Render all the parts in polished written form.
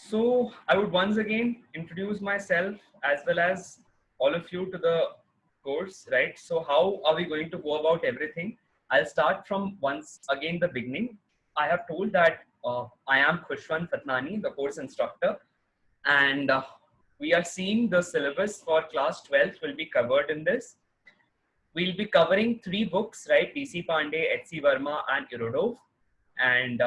So I would once again introduce myself as well as all of you to the course, right? So how are we going to go about everything? I'll start from once again the beginning. I have told that I am Khushwant Fatnani, the course instructor, and we are seeing the syllabus for class 12th will be covered in this. We'll be covering 3 books, right? DC Pandey, H.C. Verma, and Irodov. And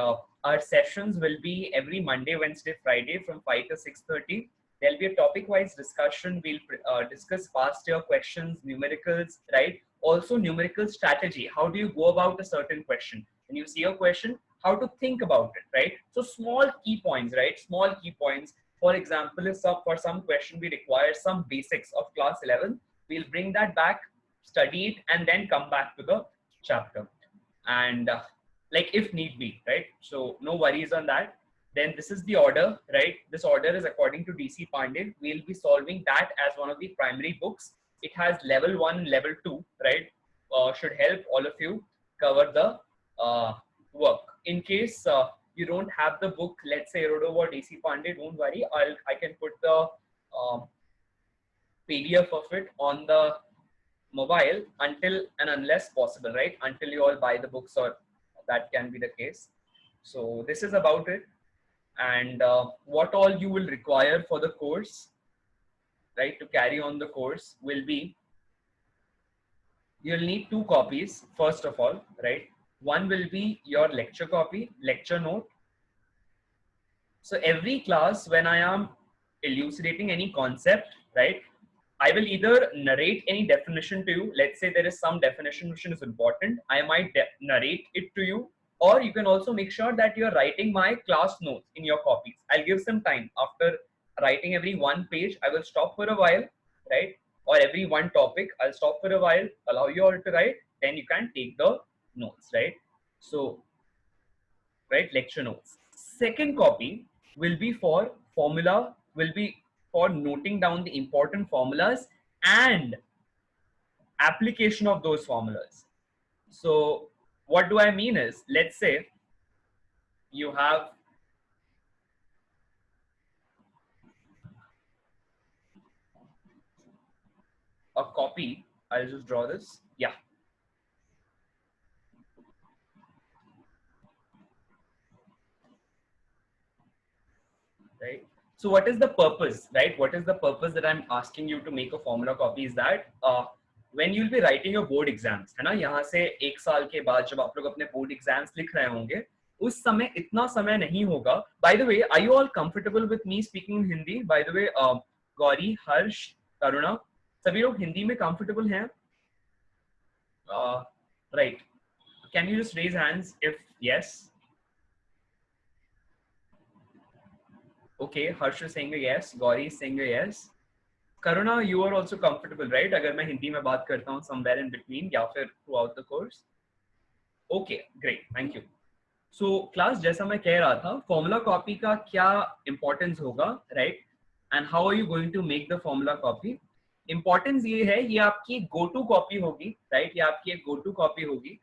our sessions will be every Monday, Wednesday, Friday from 5 to 6:30. There'll be a topic-wise discussion. We'll discuss past year questions, numericals, right? Also numerical strategy. How do you go about a certain question? When you see a question, how to think about it, right? So small key points, right? Small key points. For example, if for some question we require some basics of class 11, we'll bring that back, study it, and then come back to the chapter. And like if need be, right? So no worries on that. Then this is the order, right? This order is according to DC Pandey. We'll be solving that as one of the primary books. It has level 1, level 2, right? Should help all of you cover the work. In case you don't have the book, let's say Irodov or DC Pandey, don't worry. I can put the PDF of it on the mobile until and unless possible, right? Until you all buy the books, or that can be the case. So this is about it. And what all you will require for the course, right, to carry on the course will be, you'll need 2 copies, first of all, right? One will be your lecture copy, lecture note. So every class, when I am elucidating any concept, right, I will either narrate any definition to you. Let's say there is some definition which is important. I might narrate it to you, or you can also make sure that you're writing my class notes in your copies. I'll give some time after writing every 1 page. I will stop for a while, right? Or every 1 topic, I'll stop for a while, allow you all to write, then you can take the notes, right? So, right, lecture notes. Second copy will be for formula, will be for noting down the important formulas and application of those formulas. So what do I mean is, let's say you have a copy. I'll just draw this. Yeah. Right. So what is the purpose, right? What is the purpose that I'm asking you to make a formula copy is that when you'll be writing your board exams, है ना, यहाँ से 1 साल के बाद जब आप लोग अपने board exams लिख रहे होंगे, उस समय इतना समय नहीं होगा. By the way, are you all comfortable with me speaking in Hindi? By the way, Gauri, हर्ष, करुणा, सभी लोग हिंदी में comfortable हैं? Right. Can you just raise hands if yes? Okay, Harsh is saying a yes. Gauri is saying a yes. Karuna, you are also comfortable, right? अगर मैं हिंदी में बात करता हूँ somewhere in between या फिर throughout the course. Okay, great, thank you. So class, जैसा मैं कह रहा था, formula copy का क्या importance होगा, right? And how are you going to make the formula copy? Importance ये है, ये आपकी go to copy होगी, right? ये आपकी एक go to copy होगी.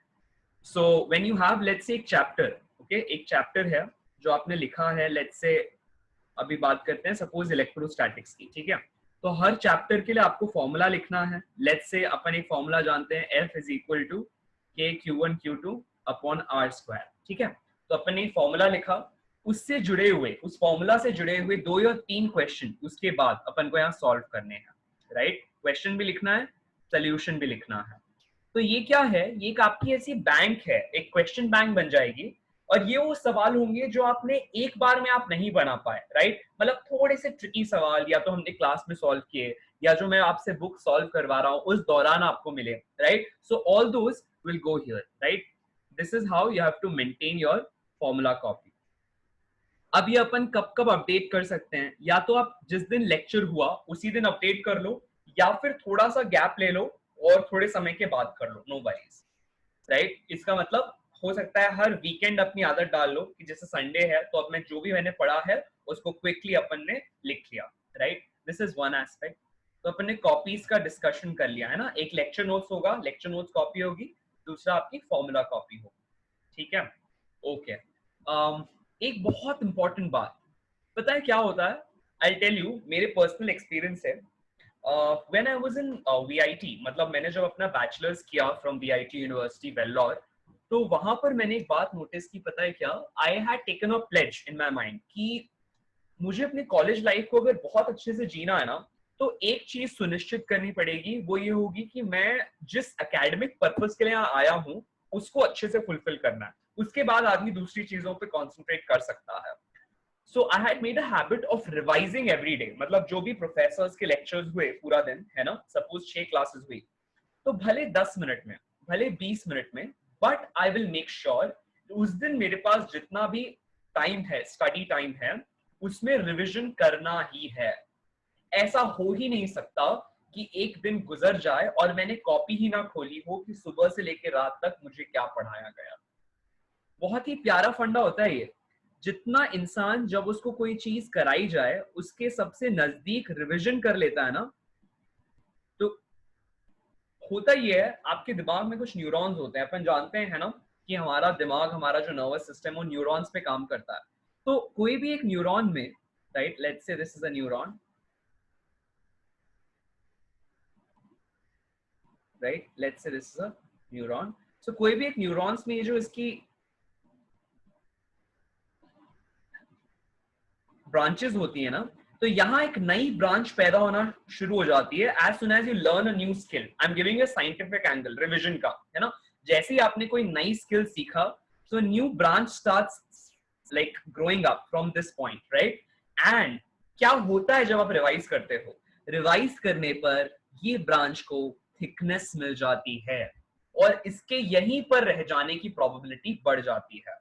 So when you have, let's say, एक chapter, okay, एक chapter है जो आपने लिखा है, let's say अभी बात करते हैं सपोज इलेक्ट्रोस्टैटिक्स की, ठीक है? तो हर चैप्टर के लिए आपको फॉर्मूला लिखना है. लेट्स से अपन एक फॉर्मूला जानते हैं, F इज इक्वल टू के Q1 Q2 upon R square, ठीक है? तो अपन ने फॉर्मूला लिखा, उससे जुड़े हुए, उस फॉर्मूला से जुड़े हुए 2 या 3 क्वेश्चन उसके बाद अपन को यहाँ सॉल्व करने हैं, राइट? क्वेश्चन भी लिखना है, सोल्यूशन भी लिखना है. तो ये क्या है, ये एक आपकी ऐसी बैंक है, एक क्वेश्चन बैंक बन जाएगी. और ये वो सवाल होंगे जो आपने एक बार में आप नहीं बना पाए, राइट? मतलब थोड़े से ट्रिकी सवाल या तो हमने क्लास में सॉल्व किए, या जो मैं आपसे बुक सॉल्व करवा रहा हूं उस दौरान आपको मिले, right? So all those will go here, right? This is how you have to maintain your formula copy. अब ये अपन कब कब अपडेट कर सकते हैं? या तो आप जिस दिन लेक्चर हुआ उसी दिन अपडेट कर लो, या फिर थोड़ा सा गैप ले लो और थोड़े समय के बाद कर लो, नो वरीज, राइट? इसका मतलब हो सकता है हर वीकेंड अपनी आदत डाल लो कि जैसे संडे है तो अब मैं जो भी मैंने पढ़ा है उसको क्विकली अपन ने लिख लिया, right? This is one aspect. तो अपन ने कॉपीज का डिस्कशन कर लिया है ना. एक लेक्चर नोट्स होगा, लेक्चर नोट्स कॉपी होगी, दूसरा आपकी फॉर्मूला कॉपी होगी, ठीक है? ओके. एक बहुत इंपॉर्टेंट बात, पता है क्या होता है, आई टेल यू, मेरे पर्सनल एक्सपीरियंस है। When I was in VIT, मतलब मैंने जब अपना बैचलर्स किया फ्रॉम वीआईटी यूनिवर्सिटी वेल्लोर, तो वहां पर मैंने एक बात नोटिस की, पता है क्या, I had taken a pledge in my mind कि मुझे अपने कॉलेज लाइफ को अगर बहुत अच्छे से जीना है ना, तो एक चीज सुनिश्चित करनी पड़ेगी, वो ये होगी कि मैं जिस एकेडमिक पर्पस के लिए यहाँ आया हूँ उसको अच्छे से फुलफिल करना है, उसके बाद आदमी दूसरी चीजों पे कॉन्सेंट्रेट कर सकता है। So I had made a habit of revising every day, मतलब जो भी प्रोफेसर्स के लेक्चर्स हुए पूरा दिन, है ना, सपोज 6 क्लासेस हुई, तो भले 10 मिनट में, भले 20 मिनट में, but I will make sure उस दिन मेरे पास जितना भी टाइम है, स्टडी टाइम है, उसमें रिविजन करना ही है। ऐसा हो ही नहीं सकता कि एक दिन गुजर जाए और मैंने कॉपी ही ना खोली हो कि सुबह से लेकर रात तक मुझे क्या पढ़ाया गया। बहुत ही प्यारा फंडा होता है ये। जितना इंसान जब उसको कोई चीज कराई जाए उसके सबसे नजदीक रिविजन कर लेता है ना, तो होता ही है, आपके दिमाग में कुछ न्यूरॉन्स होते हैं, अपन जानते हैं, है ना, कि हमारा दिमाग, हमारा जो नर्वस सिस्टम वो न्यूरॉन्स पे काम करता है। तो कोई भी एक न्यूरॉन में, right, let's say this is a neuron, right, let's say this is a neuron. So कोई भी एक न्यूरॉन्स में जो इसकी ब्रांचेस होती है ना, तो यहाँ एक नई ब्रांच पैदा होना शुरू हो जाती है as soon as you learn a new skill. I am giving a scientific angle revision का, है ना। जैसे ही आपने कोई नई स्किल सीखा, so new branch starts like growing up from this point, right. And क्या होता है जब आप रिवाइज करते हो, रिवाइज करने पर ये ब्रांच को थिकनेस मिल जाती है और इसके यहीं पर रह जाने की प्रोबेबिलिटी बढ़ जाती है।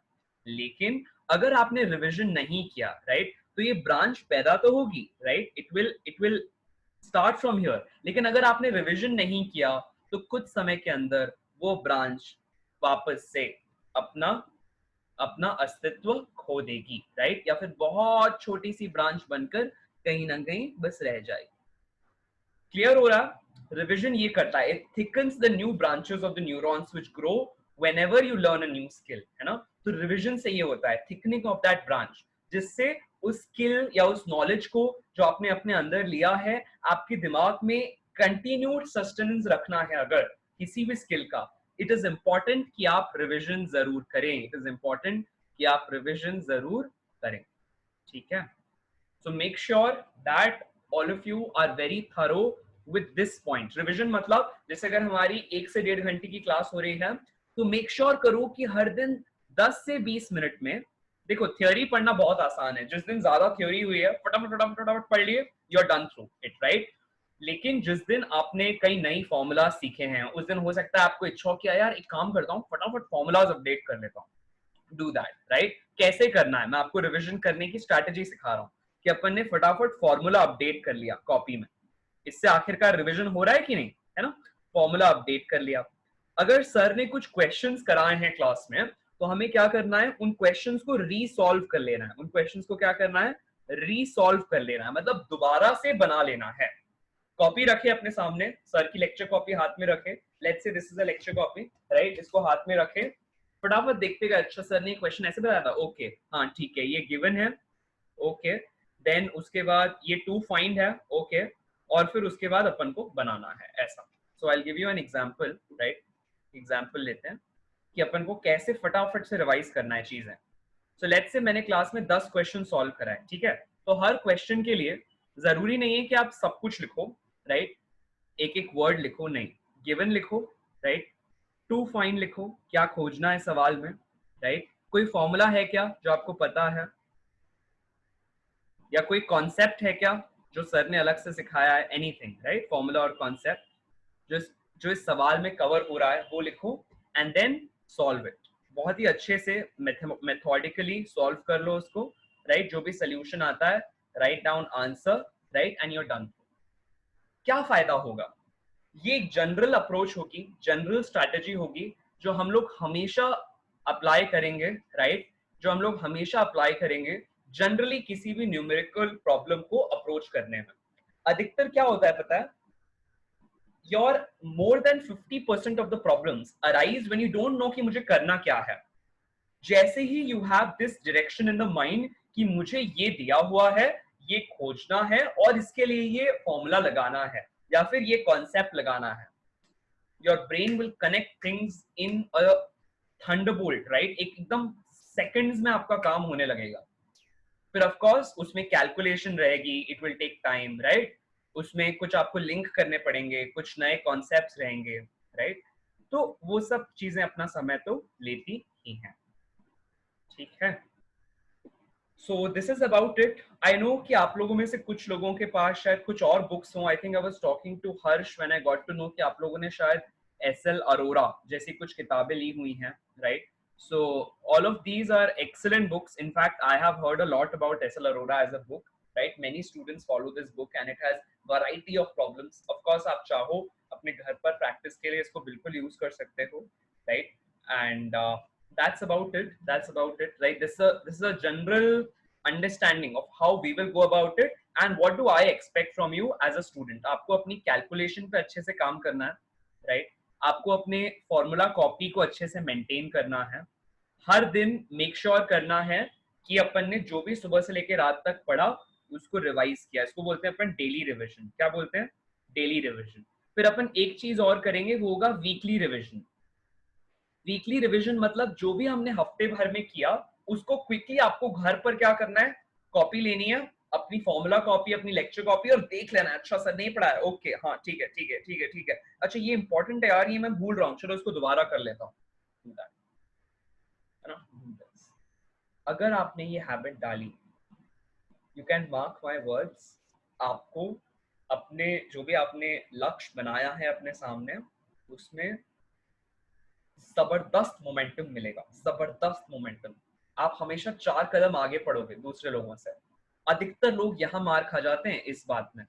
लेकिन अगर आपने रिवीजन नहीं किया, राइट, तो ये ब्रांच पैदा तो होगी, right, it will start from here, लेकिन अगर आपने रिवीजन नहीं किया तो कुछ समय के अंदर वो ब्रांच वापस से अपना अपना अस्तित्व खो देगी, राइट, या फिर बहुत छोटी सी ब्रांच बनकर कहीं ना कहीं बस रह जाएगी। क्लियर हो रहा? रिविजन ये करता है, it thickens the new branches of the neurons which grow whenever you learn a new skill, है ना। तो रिविजन से ये होता है थिकनिंग ऑफ दैट ब्रांच, जिससे उस स्किल या उस नॉलेज को जो आपने अपने अंदर लिया है, आपके दिमाग में कंटिन्यूड सस्टेनेंस रखना है अगर किसी भी स्किल का, इट इज इंपॉर्टेंट कि आप रिविजन जरूर करें, इट इज इंपॉर्टेंट कि आप रिविजन जरूर करें, ठीक है। So make sure that all of you are very thorough with this point. Revision मतलब जैसे अगर हमारी 1 से 1.5 घंटे की क्लास हो रही है, तो make sure करो कि हर दिन 10 से 20 मिनट में, देखो थ्योरी पढ़ना बहुत आसान है, जिस दिन ज्यादा थ्योरी हुई है फटाफट फटाफट फटाफट पढ़ लिए, you are done through it, right. लेकिन जिस दिन आपने कई नई फॉर्मूला सीखे हैं, उस दिन हो सकता है आपको इच्छा हो कि यार एक काम करता हूँ, फटाफट फॉर्मूलाज अपडेट कर लेता हूँ। Do that, right. कैसे करना है मैं आपको रिविजन करने की स्ट्रैटेजी सिखा रहा हूँ कि अपन ने फटाफट फॉर्मूला अपडेट कर लिया कॉपी में, इससे आखिरकार रिविजन हो रहा है कि नहीं, है ना। फॉर्मूला अपडेट कर लिया। अगर सर ने कुछ क्वेश्चंस कराए हैं क्लास में, तो हमें क्या करना है, उन क्वेश्चंस को रीसॉल्व कर लेना है, उन क्वेश्चंस को क्या करना है, रीसॉल्व कर लेना है, मतलब दोबारा से बना लेना है। कॉपी रखे अपने सामने, सर की लेक्चर कॉपी हाथ में रखे, let's say this is a lecture copy, right, इसको हाथ में रखे, फटाफट देखते गए, अच्छा सर ने क्वेश्चन ऐसे बताया था, ओके, हाँ ठीक है, ये गिवन है, ओके, देन उसके बाद ये टू फाइंड है, ओके, और फिर उसके बाद अपन को बनाना है ऐसा। So I give you an example, right, example लेते हैं कि अपन को कैसे फटाफट से रिवाइज करना है चीजें। सो लेट्स से मैंने क्लास में 10 क्वेश्चन सॉल्व कराए, ठीक है, तो हर क्वेश्चन के लिए जरूरी नहीं है कि आप सब कुछ लिखो, राइट, एक एक वर्ड लिखो, नहीं, गिवन लिखो, राइट, टू फाइंड लिखो, क्या खोजना है सवाल में, राइट, कोई फॉर्मूला है क्या जो आपको पता है, या कोई कॉन्सेप्ट है क्या जो सर ने अलग से सिखाया है, एनीथिंग, राइट, फॉर्मूला और कॉन्सेप्ट जो जो इस सवाल में कवर हो रहा है वो लिखो, एंड देन सॉल्व इट। बहुत ही अच्छे से मेथोडिकली सॉल्व कर लो उसको, राइट, जो भी सोल्यूशन आता है, write down answer, right, and your done. क्या फायदा होगा, ये एक जनरल अप्रोच होगी, जनरल स्ट्रैटेजी होगी, जो हम लोग हमेशा अप्लाई करेंगे, राइट, जो हम लोग हमेशा अप्लाई करेंगे जनरली किसी भी न्यूमेरिकल प्रॉब्लम को अप्रोच करने में। अधिकतर क्या होता है पता है, your more than 50% of the problems arise when you don't know कि मुझे करना क्या है। जैसे ही you have this direction in the mind कि मुझे ये दिया हुआ है, ये खोजना है और इसके लिए ये फॉर्मूला लगाना है या फिर ये कॉन्सेप्ट लगाना है. Your brain will connect things in a thunderbolt, right? एकदम सेकंड्स में आपका काम होने लगेगा. फिर ऑफ कोर्स उसमें कैलकुलेशन रहेगी, it will take time, right? उसमें कुछ आपको लिंक करने पड़ेंगे, कुछ नए कॉन्सेप्ट्स रहेंगे, राइट? तो वो सब चीजें अपना समय तो लेती ही हैं. ठीक है, so this is about it. I know कि आप लोगों में से कुछ लोगों के पास शायद कुछ और बुक्स हों. I think I was talking to Harsh when I got to know कि आप लोगों ने शायद एसएल अरोरा जैसी कुछ किताबें ली हुई हैं, right? So all of these are excellent books. In fact, I have heard a lot about S.L. Arora as a book, right? Many students follow this book and it has variety of problems. Of course, आप चाहो अपने घर पर practice के लिए इसको बिल्कुल use कर सकते हो, right? And that's about it. That's about it, right? This is a general understanding of how we will go about it and what do I expect from you as a student. आपको अपनी calculation पे अच्छे से काम करना है, right? आपको अपने फॉर्मूला कॉपी को अच्छे से मेंटेन करना है. हर दिन मेक श्योर करना है कि अपन ने जो भी सुबह से लेकर रात तक पढ़ा उसको रिवाइज किया. इसको बोलते हैं अपन डेली रिविजन. क्या बोलते हैं? Daily revision. फिर अपन एक चीज और करेंगे, वो होगा वीकली रिविजन. वीकली रिविजन मतलब जो भी हमने हफ्ते भर में किया उसको क्विकली आपको घर पर क्या करना है, कॉपी लेनी है, अपनी फॉर्मूला कॉपी, अपनी लेक्चर कॉपी, और देख लेना है. अच्छा सर नहीं पढ़ा है, ओके हाँ ठीक है ठीक है ठीक है ठीक है, अच्छा ये इंपॉर्टेंट है यार, ये मैं भूल रहा हूँ, चलो इसको दोबारा कर लेता हूँ. अगर आपने ये हैबिट डाली, you can mark my words, आपको अपने जो भी आपने लक्ष्य बनाया है अपने सामने उसमें जबरदस्त मोमेंटम मिलेगा. जबरदस्त मोमेंटम. आप हमेशा 4 कदम आगे पढ़ोगे दूसरे लोगों से. अधिकतर लोग यहाँ मार खा जाते हैं इस बात में.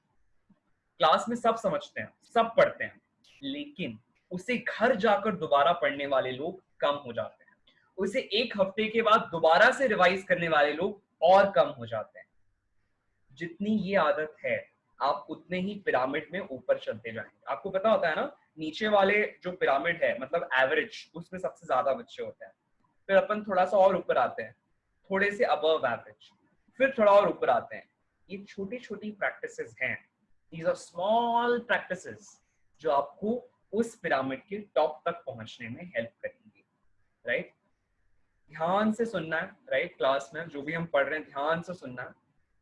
क्लास में सब समझते हैं, सब पढ़ते हैं, लेकिन उसे घर जाकर दोबारा पढ़ने वाले लोग कम हो जाते हैं. उसे एक हफ्ते के बाद दोबारा से रिवाइज करने वाले लोग और कम हो जाते हैं. जितनी ये आदत है आप उतने ही पिरामिड में ऊपर चलते जाएंगे. आपको पता होता है ना, नीचे वाले जो पिरामिड है मतलब एवरेज, उसमें सबसे ज्यादा बच्चे होते हैं. फिर अपन थोड़ा सा और ऊपर आते हैं, थोड़े से अबव एवरेज, फिर थोड़ा और ऊपर आते हैं. ये छोटी छोटी प्रैक्टिसेस हैं. These are small practices जो आपको उस पिरामिड के टॉप तक पहुंचने में हेल्प करेंगी, राइट? ध्यान से सुनना है, राइट? क्लास में जो भी हम पढ़ रहे हैं ध्यान से सुनना है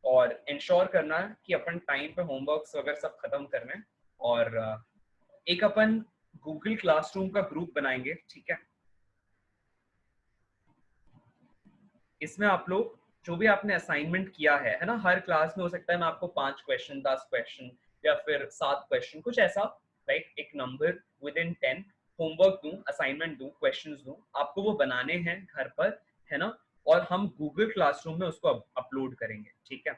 और इंश्योर करना है कि अपन टाइम पे होमवर्क्स वगैरह सब खत्म कर रहे हैं. और एक अपन गूगल क्लासरूम का ग्रुप बनाएंगे, ठीक है? इसमें आप लोग जो भी आपने असाइनमेंट किया है ना, हर क्लास में हो सकता है मैं आपको 5 क्वेश्चन, 10 क्वेश्चन या फिर 7 क्वेश्चन, कुछ ऐसा, राइट? एक नंबर विद इन 10 होमवर्क दूं, असाइनमेंट दूं, क्वेश्चंस दूं, आपको वो बनाने हैं घर पर, है ना? और हम गूगल क्लासरूम में उसको अपलोड करेंगे, ठीक है?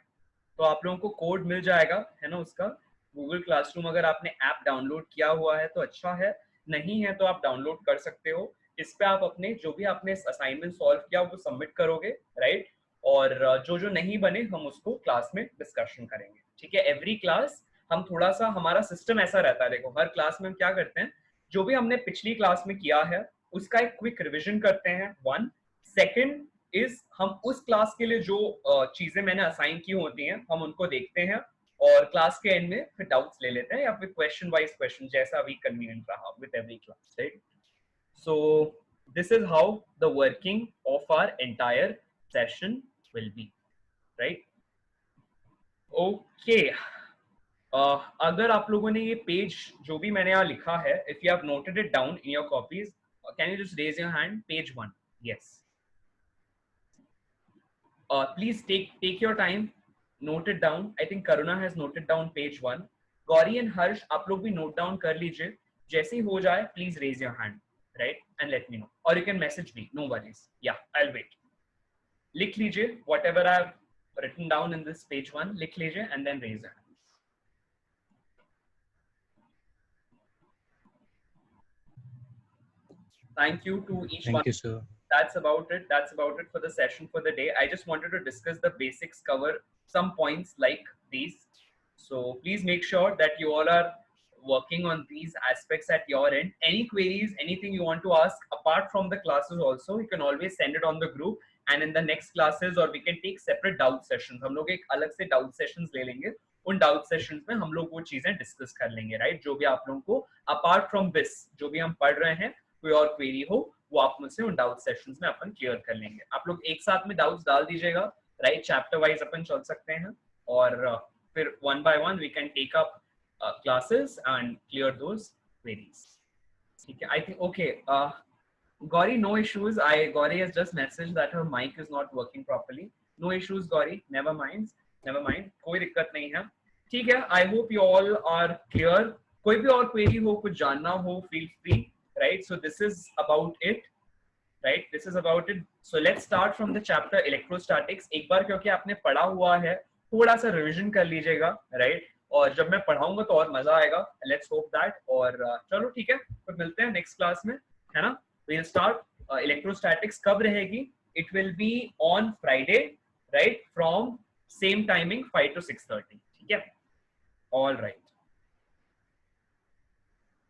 तो आप लोगों को कोड मिल जाएगा, है ना, उसका. गूगल क्लासरूम अगर आपने ऐप डाउनलोड किया हुआ है तो अच्छा है, नहीं है तो आप डाउनलोड कर सकते हो. इस पे आप अपने जो भी आपने असाइनमेंट सॉल्व किया वो सबमिट करोगे, राइट? और जो जो नहीं बने हम उसको क्लास में डिस्कशन करेंगे, ठीक है? एवरी क्लास हम थोड़ा सा, हमारा सिस्टम ऐसा रहता है, देखो हर क्लास में हम क्या करते हैं, जो भी हमने पिछली क्लास में किया है उसका एक क्विक रिविजन करते हैं. 1 सेकंड इज हम उस क्लास के लिए जो चीजें मैंने असाइन की होती हैं हम उनको देखते हैं और क्लास के एंड में फिर डाउट्स ले लेते हैं या फिर क्वेश्चन वाइज क्वेश्चन, जैसा भी कन्वीनियंट रहा with every class, right? So this is how the working of our entire session will be, right? Okay. अगर आप लोगों ने ये पेज जो भी मैंने यहाँ लिखा है, if you have noted it down in your copies, can you just raise your hand? Page 1. Yes. Please take your time, note it down. I think Karuna has noted down page 1. Gauri and Harsh, आप लोग भी note down कर लीजिए. जैसे ही हो जाए, please raise your hand, right? And let me know. Or you can message me. No worries. Yeah, I'll wait. लिख लीजिए whatever I have written down in this page 1. लिख लीजिए and then raise your hand. Thank you to each one. Thank you, sir. That's about it. That's about it for the session for the day. I just wanted to discuss the basics, cover some points like these. So please make sure that you all are working on these aspects at your end. Any queries, anything you want to ask apart from the classes also, you can always send it on the group and in the next classes or we can take separate doubt sessions. हम लोग एक अलग से doubt sessions ले लेंगे, उन doubt sessions में हम लोग वो चीजें डिस्कस कर लेंगे, राइट? जो भी आप लोगों को अपार्ट फ्रॉम दिस जो भी हम पढ़ रहे हैं कोई और क्वेरी हो वो आप मुझसे उन डाउट सेशंस में अपन क्लियर कर लेंगे। आप लोग एक साथ में डाउट्स डाल दीजिएगा, राइट? चैप्टर वाइज अपन चल सकते हैं और फिर one by one we can take up classes and clear those queries. ठीक है, I think okay. Gauri, no issues. Gauri has just messaged that her mic is not working properly. No issues, Gauri. Never mind. Never mind. कोई दिक्कत नहीं है। ठीक है। I hope you all are clear. कोई भी और query हो, कुछ जानना हो, feel free. Right. So this is about it. Right. This is about it. So let's start from the chapter electrostatics. एक बार क्योंकि आपने पढ़ा हुआ है, थोड़ा सा revision कर लीजिएगा, right? और जब मैं पढ़ाऊंगा तो और मजा आएगा। Let's hope that. और चलो ठीक है, फिर मिलते हैं next class में, है ना? We'll start electrostatics. कब रहेगी? It will be on Friday, right? From same timing 5 to 6:30. ठीक है? All right.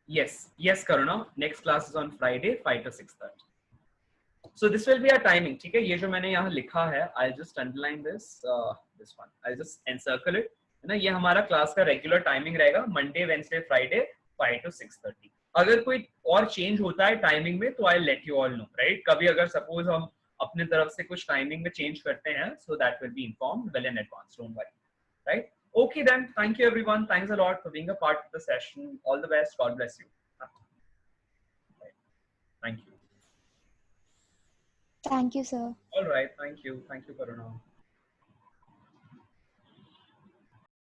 Yes, Karuna. Next class is on Friday 5 to 6:30. So this will be our timing. ठीक है? ये जो मैंने यहाँ लिखा है, I'll just underline this one. I'll just encircle it. है ना? ये हमारा क्लास का रेगुलर टाइमिंग रहेगा, Monday, Wednesday, Friday 5 to 6:30. अगर कोई और चेंज होता है टाइमिंग में तो I let you all know, right? कभी अगर सपोज हम अपने तरफ से कुछ टाइमिंग में चेंज करते हैं, so that will be informed well in advance, don't worry, right? Okay then, thank you everyone. Thanks a lot for being a part of the session. All the best. God bless you. Thank you. Thank you, sir. All right, thank you. Thank you, Karuna.